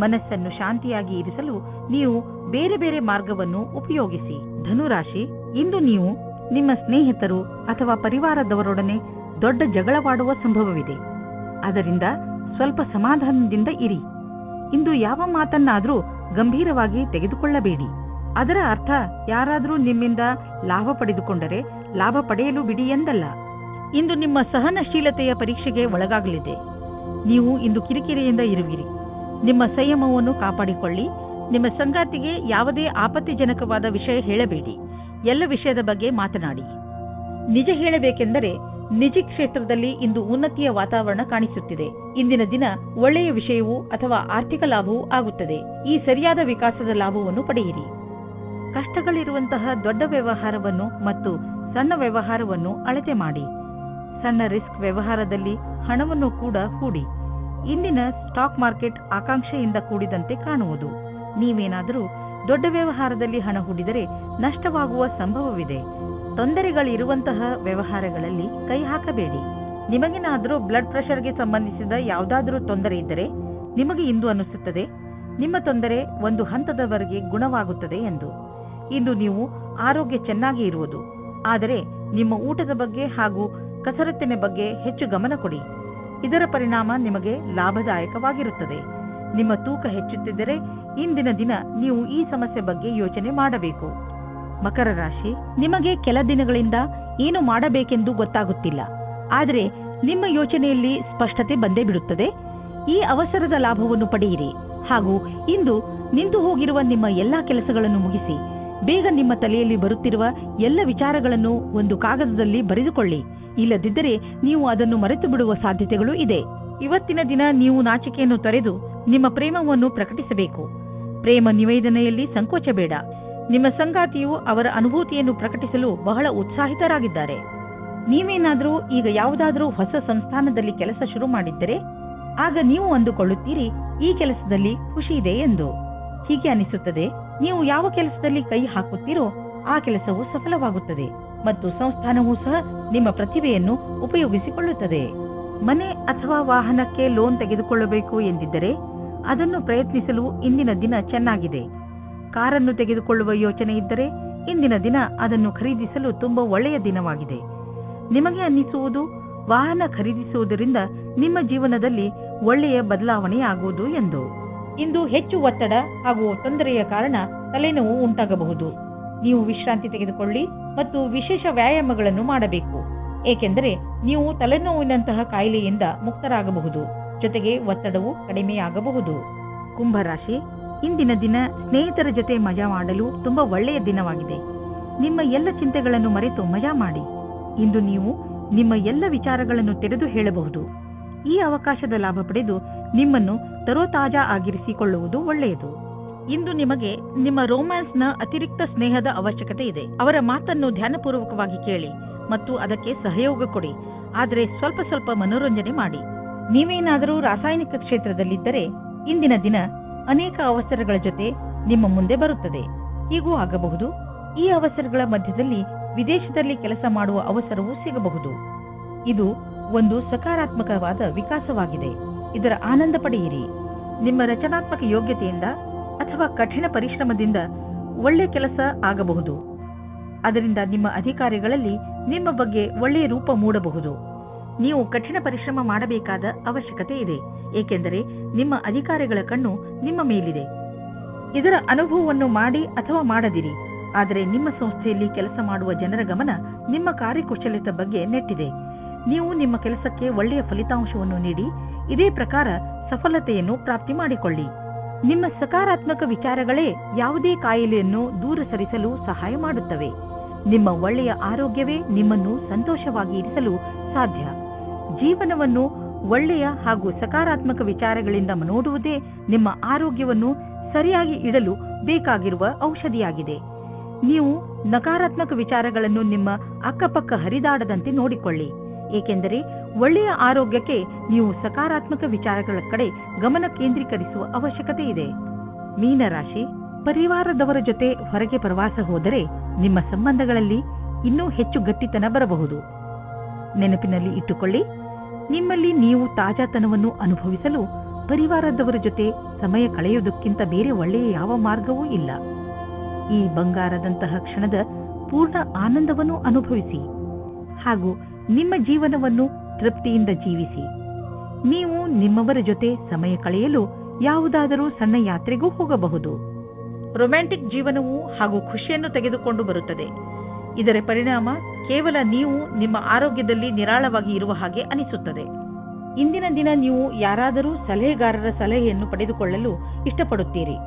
ಮನಸ್ಸನ್ನು ಶಾಂತಿಯಾಗಿ ಇರಿಸಲು ನೀವು ಬೇರೆ ಬೇರೆ ಮಾರ್ಗವನ್ನು ಉಪಯೋಗಿಸಿ. ಧನುರಾಶಿ, ಇಂದು ನೀವು ನಿಮ್ಮ ಸ್ನೇಹಿತರು ಅಥವಾ ಪರಿವಾರದವರೊಡನೆ ದೊಡ್ಡ ಜಗಳವಾಡುವ ಸಂಭವವಿದೆ. ಅದರಿಂದ ಸ್ವಲ್ಪ ಸಮಾಧಾನದಿಂದ ಇರಿ. ಇಂದು ಯಾವ ಮಾತನ್ನಾದರೂ ಗಂಭೀರವಾಗಿ ತೆಗೆದುಕೊಳ್ಳಬೇಡಿ. ಅದರ ಅರ್ಥ ಯಾರಾದರೂ ನಿಮ್ಮಿಂದ ಲಾಭ ಪಡೆದುಕೊಂಡರೆ ಲಾಭ ಪಡೆಯಲು ಬಿಡಿ ಎಂದಲ್ಲ. ಇಂದು ನಿಮ್ಮ ಸಹನಶೀಲತೆಯ ಪರೀಕ್ಷೆಗೆ ಒಳಗಾಗಲಿದೆ. ನೀವು ಇಂದು ಕಿರಿಕಿರಿಯಿಂದ ಇರುವಿರಿ. ನಿಮ್ಮ ಸಂಯಮವನ್ನು ಕಾಪಾಡಿಕೊಳ್ಳಿ. ನಿಮ್ಮ ಸಂಗಾತಿಗೆ ಯಾವುದೇ ಆಪತ್ತಿಜನಕವಾದ ವಿಷಯ ಹೇಳಬೇಡಿ. ಎಲ್ಲ ವಿಷಯದ ಬಗ್ಗೆ ಮಾತನಾಡಿ. ನಿಜ ಹೇಳಬೇಕೆಂದರೆ ನಿಜಿ ಕ್ಷೇತ್ರದಲ್ಲಿ ಇಂದು ಉನ್ನತಿಯ ವಾತಾವರಣ ಕಾಣಿಸುತ್ತಿದೆ. ಇಂದಿನ ದಿನ ಒಳ್ಳೆಯ ವಿಷಯವೂ ಅಥವಾ ಆರ್ಥಿಕ ಲಾಭವೂ ಆಗುತ್ತದೆ. ಈ ಸರಿಯಾದ ವಿಕಾಸದ ಲಾಭವನ್ನು ಪಡೆಯಿರಿ. ಕಷ್ಟಗಳಿರುವಂತಹ ದೊಡ್ಡ ವ್ಯವಹಾರವನ್ನು ಮತ್ತು ಸಣ್ಣ ವ್ಯವಹಾರವನ್ನು ಅಳತೆ ಮಾಡಿ. ಸಣ್ಣ ರಿಸ್ಕ್ ವ್ಯವಹಾರದಲ್ಲಿ ಹಣವನ್ನು ಕೂಡ ಹೂಡಿ. ಇಂದಿನ ಸ್ಟಾಕ್ ಮಾರ್ಕೆಟ್ ಆಕಾಂಕ್ಷೆಯಿಂದ ಕೂಡಿದಂತೆ ಕಾಣುವುದು. ನೀವೇನಾದರೂ ದೊಡ್ಡ ವ್ಯವಹಾರದಲ್ಲಿ ಹಣ ಹೂಡಿದರೆ ನಷ್ಟವಾಗುವ ಸಂಭವವಿದೆ. ತೊಂದರೆಗಳಿರುವಂತಹ ವ್ಯವಹಾರಗಳಲ್ಲಿ ಕೈ ಹಾಕಬೇಡಿ. ನಿಮಗೇನಾದರೂ ಬ್ಲಡ್ ಪ್ರೆಷರ್ಗೆ ಸಂಬಂಧಿಸಿದ ಯಾವುದಾದರೂ ತೊಂದರೆ ಇದ್ದರೆ ನಿಮಗೆ ಇಂದು ಅನ್ನಿಸುತ್ತದೆ ನಿಮ್ಮ ತೊಂದರೆ ಒಂದು ಹಂತದವರೆಗೆ ಗುಣವಾಗುತ್ತದೆ ಎಂದು. ಇಂದು ನೀವು ಆರೋಗ್ಯ ಚೆನ್ನಾಗಿ ಇರುವುದು. ಆದರೆ ನಿಮ್ಮ ಊಟದ ಬಗ್ಗೆ ಹಾಗೂ ಕಸರತ್ತಿನ ಬಗ್ಗೆ ಹೆಚ್ಚು ಗಮನ ಕೊಡಿ. ಇದರ ಪರಿಣಾಮ ನಿಮಗೆ ಲಾಭದಾಯಕವಾಗಿರುತ್ತದೆ. ನಿಮ್ಮ ತೂಕ ಹೆಚ್ಚುತ್ತಿದ್ದರೆ ಇಂದಿನ ದಿನ ನೀವು ಈ ಸಮಸ್ಯೆ ಬಗ್ಗೆ ಯೋಚನೆ ಮಾಡಬೇಕು. ಮಕರ ರಾಶಿ, ನಿಮಗೆ ಕೆಲ ದಿನಗಳಿಂದ ಏನು ಮಾಡಬೇಕೆಂದು ಗೊತ್ತಾಗುತ್ತಿಲ್ಲ. ಆದರೆ ನಿಮ್ಮ ಯೋಚನೆಯಲ್ಲಿ ಸ್ಪಷ್ಟತೆ ಬಂದೇ ಬಿಡುತ್ತದೆ. ಈ ಅವಸರದ ಲಾಭವನ್ನು ಪಡೆಯಿರಿ ಹಾಗೂ ಇಂದು ನಿಂತು ಹೋಗಿರುವ ನಿಮ್ಮ ಎಲ್ಲಾ ಕೆಲಸಗಳನ್ನು ಮುಗಿಸಿ. ಬೇಗ ನಿಮ್ಮ ತಲೆಯಲ್ಲಿ ಬರುತ್ತಿರುವ ಎಲ್ಲ ವಿಚಾರಗಳನ್ನು ಒಂದು ಕಾಗದದಲ್ಲಿ ಬರೆದುಕೊಳ್ಳಿ. ಇಲ್ಲದಿದ್ದರೆ ನೀವು ಅದನ್ನು ಮರೆತು ಬಿಡುವ ಸಾಧ್ಯತೆಗಳು ಇದೆ. ಇವತ್ತಿನ ದಿನ ನೀವು ನಾಚಿಕೆಯನ್ನು ತೊರೆದು ನಿಮ್ಮ ಪ್ರೇಮವನ್ನು ಪ್ರಕಟಿಸಬೇಕು. ಪ್ರೇಮ ನಿವೇದನೆಯಲ್ಲಿ ಸಂಕೋಚ ಬೇಡ. ನಿಮ್ಮ ಸಂಗಾತಿಯು ಅವರ ಅನುಭೂತಿಯನ್ನು ಪ್ರಕಟಿಸಲು ಬಹಳ ಉತ್ಸಾಹಿತರಾಗಿದ್ದಾರೆ. ನೀವೇನಾದರೂ ಈಗ ಯಾವುದಾದರೂ ಹೊಸ ಸಂಸ್ಥಾನದಲ್ಲಿ ಕೆಲಸ ಶುರು ಮಾಡಿದ್ದರೆ ಆಗ ನೀವು ಅಂದುಕೊಳ್ಳುತ್ತೀರಿ ಈ ಕೆಲಸದಲ್ಲಿ ಖುಷಿ ಇದೆ ಎಂದು. ಹೀಗೆ ಅನಿಸುತ್ತದೆ. ನೀವು ಯಾವ ಕೆಲಸದಲ್ಲಿ ಕೈ ಹಾಕುತ್ತೀರೋ ಆ ಕೆಲಸವು ಸಫಲವಾಗುತ್ತದೆ ಮತ್ತು ಸಂಸ್ಥಾನವೂ ಸಹ ನಿಮ್ಮ ಪ್ರತಿಭೆಯನ್ನು ಉಪಯೋಗಿಸಿಕೊಳ್ಳುತ್ತದೆ. ಮನೆ ಅಥವಾ ವಾಹನಕ್ಕೆ ಲೋನ್ ತೆಗೆದುಕೊಳ್ಳಬೇಕು ಎಂದಿದ್ದರೆ ಅದನ್ನು ಪ್ರಯತ್ನಿಸಲು ಇಂದಿನ ದಿನ ಚೆನ್ನಾಗಿದೆ. ಕಾರನ್ನು ತೆಗೆದುಕೊಳ್ಳುವ ಯೋಚನೆ ಇದ್ದರೆ ಇಂದಿನ ದಿನ ಅದನ್ನು ಖರೀದಿಸಲು ತುಂಬಾ ಒಳ್ಳೆಯ ದಿನವಾಗಿದೆ. ನಿಮಗೆ ಅನ್ನಿಸುವುದು ವಾಹನ ಖರೀದಿಸುವುದರಿಂದ ನಿಮ್ಮ ಜೀವನದಲ್ಲಿ ಒಳ್ಳೆಯ ಬದಲಾವಣೆಯಾಗುವುದು ಎಂದು. ಇಂದು ಹೆಚ್ಚು ಒತ್ತಡ ಹಾಗೂ ತೊಂದರೆಯ ಕಾರಣ ತಲೆನೋವು ಉಂಟಾಗಬಹುದು. ನೀವು ವಿಶ್ರಾಂತಿ ತೆಗೆದುಕೊಳ್ಳಿ ಮತ್ತು ವಿಶೇಷ ವ್ಯಾಯಾಮಗಳನ್ನು ಮಾಡಬೇಕು, ಏಕೆಂದರೆ ನೀವು ತಲೆನೋವಿನಂತಹ ಕಾಯಿಲೆಯಿಂದ ಮುಕ್ತರಾಗಬಹುದು. ಜೊತೆಗೆ ಒತ್ತಡವು ಕಡಿಮೆಯಾಗಬಹುದು. ಕುಂಭರಾಶಿ, ಇಂದಿನ ದಿನ ಸ್ನೇಹಿತರ ಜೊತೆ ಮಜಾ ಮಾಡಲು ತುಂಬಾ ಒಳ್ಳೆಯ ದಿನವಾಗಿದೆ. ನಿಮ್ಮ ಎಲ್ಲ ಚಿಂತೆಗಳನ್ನು ಮರೆತು ಮಜಾ ಮಾಡಿ. ಇಂದು ನೀವು ನಿಮ್ಮ ಎಲ್ಲ ವಿಚಾರಗಳನ್ನು ತೆರೆದು ಹೇಳಬಹುದು. ಈ ಅವಕಾಶದ ಲಾಭ ಪಡೆದು ನಿಮ್ಮನ್ನು ತರೋತಾಜಾ ಆಗಿರಿಸಿಕೊಳ್ಳುವುದು ಒಳ್ಳೆಯದು. ಇಂದು ನಿಮಗೆ ನಿಮ್ಮ ರೋಮ್ಯಾನ್ಸ್ನ ಅತಿರಿಕ್ತ ಸ್ನೇಹದ ಅವಶ್ಯಕತೆ ಇದೆ. ಅವರ ಮಾತನ್ನು ಧ್ಯಾನಪೂರ್ವಕವಾಗಿ ಕೇಳಿ ಮತ್ತು ಅದಕ್ಕೆ ಸಹಯೋಗ ಕೊಡಿ. ಆದರೆ ಸ್ವಲ್ಪ ಸ್ವಲ್ಪ ಮನೋರಂಜನೆ ಮಾಡಿ. ನೀವೇನಾದರೂ ರಾಸಾಯನಿಕ ಕ್ಷೇತ್ರದಲ್ಲಿದ್ದರೆ ಇಂದಿನ ದಿನ ಅನೇಕ ಅವಸರಗಳ ಜೊತೆ ನಿಮ್ಮ ಮುಂದೆ ಬರುತ್ತದೆ. ಹೀಗೂ ಆಗಬಹುದು. ಈ ಅವಸರಗಳ ಮಧ್ಯದಲ್ಲಿ ವಿದೇಶದಲ್ಲಿ ಕೆಲಸ ಮಾಡುವ ಅವಸರವೂ ಸಿಗಬಹುದು. ಇದು ಒಂದು ಸಕಾರಾತ್ಮಕವಾದ ವಿಕಾಸವಾಗಿದೆ. ಇದರ ಆನಂದ ಪಡೆಯಿರಿ. ನಿಮ್ಮ ರಚನಾತ್ಮಕ ಯೋಗ್ಯತೆಯಿಂದ ಅಥವಾ ಕಠಿಣ ಪರಿಶ್ರಮದಿಂದ ಒಳ್ಳೆಯ ಕೆಲಸ ಆಗಬಹುದು. ಅದರಿಂದ ನಿಮ್ಮ ಅಧಿಕಾರಿಗಳಲ್ಲಿ ನಿಮ್ಮ ಬಗ್ಗೆ ಒಳ್ಳೆಯ ರೂಪ ಮೂಡಬಹುದು. ನೀವು ಕಠಿಣ ಪರಿಶ್ರಮ ಮಾಡಬೇಕಾದ ಅವಶ್ಯಕತೆ ಇದೆ, ಏಕೆಂದರೆ ನಿಮ್ಮ ಅಧಿಕಾರಿಗಳ ಕಣ್ಣು ನಿಮ್ಮ ಮೇಲಿದೆ. ಇದರ ಅನುಭವವನ್ನು ಮಾಡಿ ಅಥವಾ ಮಾಡದಿರಿ, ಆದರೆ ನಿಮ್ಮ ಸಂಸ್ಥೆಯಲ್ಲಿ ಕೆಲಸ ಮಾಡುವ ಜನರ ಗಮನ ನಿಮ್ಮ ಕಾರ್ಯಕುಶಲತೆ ಬಗ್ಗೆ ನೆಟ್ಟಿದೆ. ನೀವು ನಿಮ್ಮ ಕೆಲಸಕ್ಕೆ ಒಳ್ಳೆಯ ಫಲಿತಾಂಶವನ್ನು ನೀಡಿ ಇದೇ ಪ್ರಕಾರ ಸಫಲತೆಯನ್ನು ಪ್ರಾಪ್ತಿ ಮಾಡಿಕೊಳ್ಳಿ. ನಿಮ್ಮ ಸಕಾರಾತ್ಮಕ ವಿಚಾರಗಳೇ ಯಾವುದೇ ಕಾಯಿಲೆಯನ್ನು ದೂರ ಸರಿಸಲು ಸಹಾಯ ಮಾಡುತ್ತವೆ. ನಿಮ್ಮ ಒಳ್ಳೆಯ ಆರೋಗ್ಯವೇ ನಿಮ್ಮನ್ನು ಸಂತೋಷವಾಗಿ ಇರಿಸಲು ಸಾಧ್ಯ. ಜೀವನವನ್ನು ಒಳ್ಳೆಯ ಹಾಗೂ ಸಕಾರಾತ್ಮಕ ವಿಚಾರಗಳಿಂದ ನೋಡುವುದೇ ನಿಮ್ಮ ಆರೋಗ್ಯವನ್ನು ಸರಿಯಾಗಿ ಇಡಲು ಬೇಕಾಗಿರುವ ಔಷಧಿಯಾಗಿದೆ. ನೀವು ನಕಾರಾತ್ಮಕ ವಿಚಾರಗಳನ್ನು ನಿಮ್ಮ ಅಕ್ಕಪಕ್ಕ ಹರಿದಾಡದಂತೆ ನೋಡಿಕೊಳ್ಳಿ, ಏಕೆಂದರೆ ಒಳ್ಳೆಯ ಆರೋಗ್ಯಕ್ಕೆ ನೀವು ಸಕಾರಾತ್ಮಕ ವಿಚಾರಗಳ ಕಡೆ ಗಮನ ಕೇಂದ್ರೀಕರಿಸುವ ಅವಶ್ಯಕತೆ ಇದೆ. ಮೀನರಾಶಿ, ಪರಿವಾರದವರ ಜೊತೆ ಹೊರಗೆ ಪ್ರವಾಸ ಹೋದರೆ ನಿಮ್ಮ ಸಂಬಂಧಗಳಲ್ಲಿ ಇನ್ನೂ ಹೆಚ್ಚು ಗಟ್ಟಿತನ ಬರಬಹುದು. ನೆನಪಿನಲ್ಲಿ ಇಟ್ಟುಕೊಳ್ಳಿ, ನಿಮ್ಮಲ್ಲಿ ನೀವು ತಾಜಾತನವನ್ನು ಅನುಭವಿಸಲು ಪರಿವಾರದವರ ಜೊತೆ ಸಮಯ ಕಳೆಯುವುದಕ್ಕಿಂತ ಬೇರೆ ಒಳ್ಳೆಯ ಯಾವ ಮಾರ್ಗವೂ ಇಲ್ಲ. ಈ ಬಂಗಾರದಂತಹ ಕ್ಷಣದ ಪೂರ್ಣ ಆನಂದವನ್ನು ಅನುಭವಿಸಿ ಹಾಗೂ ನಿಮ್ಮ ಜೀವನವನ್ನು ತೃಪ್ತಿಯಿಂದ ಜೀವಿಸಿ. ನೀವು ನಿಮ್ಮವರ ಜೊತೆ ಸಮಯ ಕಳೆಯಲು ಯಾವುದಾದರೂ ಸಣ್ಣ ಯಾತ್ರೆಗೂ ಹೋಗಬಹುದು. ರೊಮ್ಯಾಂಟಿಕ್ ಜೀವನವು ಹಾಗೂ ಖುಷಿಯನ್ನು ತೆಗೆದುಕೊಂಡು ಬರುತ್ತದೆ. ಇದರ ಪರಿಣಾಮ ಕೇವಲ ನೀವು ನಿಮ್ಮ ಆರೋಗ್ಯದಲ್ಲಿ ನಿರಾಳವಾಗಿ ಇರುವ ಹಾಗೆ ಅನಿಸುತ್ತದೆ. ಇಂದಿನ ದಿನ ನೀವು ಯಾರಾದರೂ ಸಲಹೆಗಾರರ ಸಲಹೆಯನ್ನು ಪಡೆದುಕೊಳ್ಳಲು ಇಷ್ಟಪಡುತ್ತೀರಿ.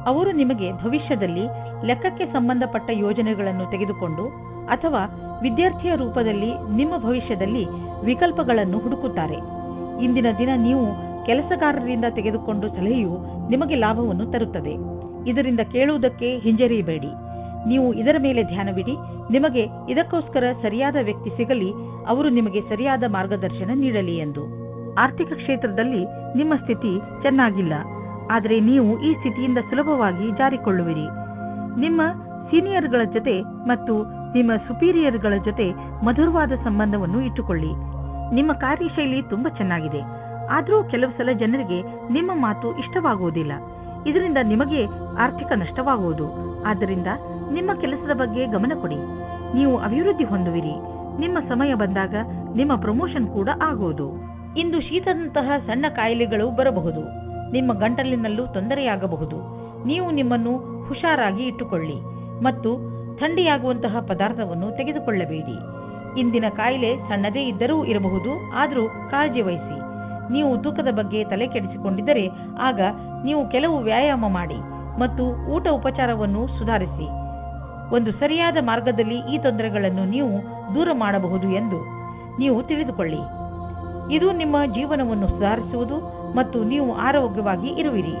ಅವರು ನಿಮಗೆ ಭವಿಷ್ಯದಲ್ಲಿ ಲೆಕ್ಕಕ್ಕೆ ಸಂಬಂಧಪಟ್ಟ ಯೋಜನೆಗಳನ್ನು ತೆಗೆದುಕೊಂಡು ಅಥವಾ ವಿದ್ಯಾರ್ಥಿಯ ರೂಪದಲ್ಲಿ ನಿಮ್ಮ ಭವಿಷ್ಯದಲ್ಲಿ ವಿಕಲ್ಪಗಳನ್ನು ಹುಡುಕುತ್ತಾರೆ. ಇಂದಿನ ದಿನ ನೀವು ಕೆಲಸಗಾರರಿಂದ ತೆಗೆದುಕೊಂಡು ಸಲಹೆಯು ನಿಮಗೆ ಲಾಭವನ್ನು ತರುತ್ತದೆ. ಇದರಿಂದ ಕೇಳುವುದಕ್ಕೆ ಹಿಂಜರಿಯಬೇಡಿ. ನೀವು ಇದರ ಮೇಲೆ ಧ್ಯಾನವಿಡಿ. ನಿಮಗೆ ಇದಕ್ಕೋಸ್ಕರ ಸರಿಯಾದ ವ್ಯಕ್ತಿ ಸಿಗಲಿ, ಅವರು ನಿಮಗೆ ಸರಿಯಾದ ಮಾರ್ಗದರ್ಶನ ನೀಡಲಿ ಎಂದು. ಆರ್ಥಿಕ ಕ್ಷೇತ್ರದಲ್ಲಿ ನಿಮ್ಮ ಸ್ಥಿತಿ ಚೆನ್ನಾಗಿಲ್ಲ, ಆದರೆ ನೀವು ಈ ಸ್ಥಿತಿಯಿಂದ ಸುಲಭವಾಗಿ ಜಾರಿಕೊಳ್ಳುವಿರಿ. ನಿಮ್ಮ ಸೀನಿಯರ್ಗಳ ಜೊತೆ ಮತ್ತು ನಿಮ್ಮ ಸುಪೀರಿಯರ್ಗಳ ಜೊತೆ ಮಧುರವಾದ ಸಂಬಂಧವನ್ನು ಇಟ್ಟುಕೊಳ್ಳಿ. ನಿಮ್ಮ ಕಾರ್ಯಶೈಲಿ ತುಂಬಾ ಚೆನ್ನಾಗಿದೆ, ಆದರೂ ಕೆಲವು ಸಲ ಜನರಿಗೆ ನಿಮ್ಮ ಮಾತು ಇಷ್ಟವಾಗುವುದಿಲ್ಲ. ಇದರಿಂದ ನಿಮಗೆ ಆರ್ಥಿಕ ನಷ್ಟವಾಗುವುದು. ಆದ್ದರಿಂದ ನಿಮ್ಮ ಕೆಲಸದ ಬಗ್ಗೆ ಗಮನ ಕೊಡಿ. ನೀವು ಅಭಿವೃದ್ಧಿ ಹೊಂದುವಿರಿ. ನಿಮ್ಮ ಸಮಯ ಬಂದಾಗ ನಿಮ್ಮ ಪ್ರಮೋಷನ್ ಕೂಡ ಆಗುವುದು. ಇಂದು ಶೀತದಂತಹ ಸಣ್ಣ ಕಾಯಿಲೆಗಳು ಬರಬಹುದು. ನಿಮ್ಮ ಗಂಟಲಿನಲ್ಲೂ ತೊಂದರೆಯಾಗಬಹುದು. ನೀವು ನಿಮ್ಮನ್ನು ಹುಷಾರಾಗಿ ಇಟ್ಟುಕೊಳ್ಳಿ ಮತ್ತು ಥಂಡಿಯಾಗುವಂತಹ ಪದಾರ್ಥವನ್ನು ತೆಗೆದುಕೊಳ್ಳಬೇಡಿ. ಇಂದಿನ ಕಾಯಿಲೆ ಸಣ್ಣದೇ ಇದ್ದರೂ ಇರಬಹುದು, ಆದರೂ ಕಾಳಜಿ ವಹಿಸಿ. ನೀವು ತೂಕದ ಬಗ್ಗೆ ತಲೆ ಕೆಡಿಸಿಕೊಂಡಿದ್ದರೆ ಆಗ ನೀವು ಕೆಲವು ವ್ಯಾಯಾಮ ಮಾಡಿ ಮತ್ತು ಊಟ ಉಪಚಾರವನ್ನು ಸುಧಾರಿಸಿ. ಒಂದು ಸರಿಯಾದ ಮಾರ್ಗದಲ್ಲಿ ಈ ತೊಂದರೆಗಳನ್ನು ನೀವು ದೂರ ಮಾಡಬಹುದು ಎಂದು ನೀವು ತಿಳಿದುಕೊಳ್ಳಿ. ಇದು ನಿಮ್ಮ ಜೀವನವನ್ನು ಸುಧಾರಿಸುವುದು ಮತ್ತು ನೀವು ಆರೋಗ್ಯವಾಗಿ ಇರುವಿರಿ.